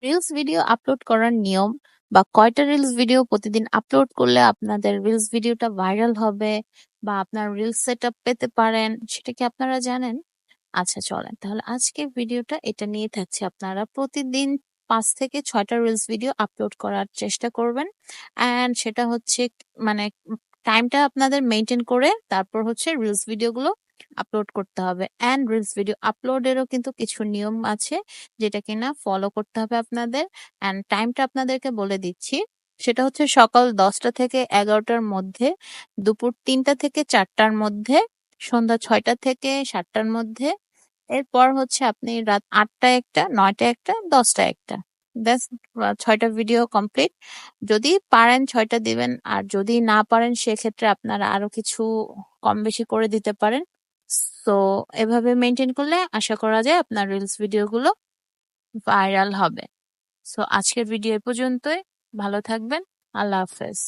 Reels video upload করার নিয়ম বা কয়টা রিলস ভিডিও প্রতিদিন আপলোড করলে আপনাদের রিলস ভিডিওটা ভাইরাল হবে বা আপনার রিলস সেটআপ পেতে পারেন সেটা কি আপনারা জানেন? আচ্ছা চলেন তাহলে আজকের ভিডিওটা এটা নিয়ে থাকছে। আপনারা প্রতিদিন ৫ থেকে ৬টা রিলস ভিডিও আপলোড করার চেষ্টা করবেন। অ্যান্ড সেটা হচ্ছে মানে টাইমটা আপনাদের মেইনটেইন করে তারপর হচ্ছে রিলস ভিডিওগুলো আপলোড করতে হবে। অ্যান্ড রিলস ভিডিও আপলোডেরও কিন্তু কিছু নিয়ম আছে যেটা কিনা ফলো করতে হবে আপনাদের। অ্যান্ড টাইমটা আপনাদেরকে বলে দিচ্ছি। সেটা হচ্ছে সকাল ১০টা থেকে ১১টার মধ্যে, দুপুর ৩টা থেকে ৪টার মধ্যে, সন্ধ্যা ৬টা থেকে ৭টার মধ্যে। এরপর হচ্ছে আপনি রাত ৮টায় একটা, ৯টায় একটা, ১০টায় একটা। ব্যাস ৬টা ভিডিও কমপ্লিট। যদি পারেন ৬টা দিবেন, আর যদি না পারেন সেক্ষেত্রে আপনারা আরো কিছু কম বেশি করে দিতে পারেন। সো এভাবে মেইনটেইন করলে আশা করা যায় আপনার রিলস ভিডিওগুলো ভাইরাল হবে। সো আজকের ভিডিও এ পর্যন্তই। ভালো থাকবেন। আল্লাহ হাফেজ।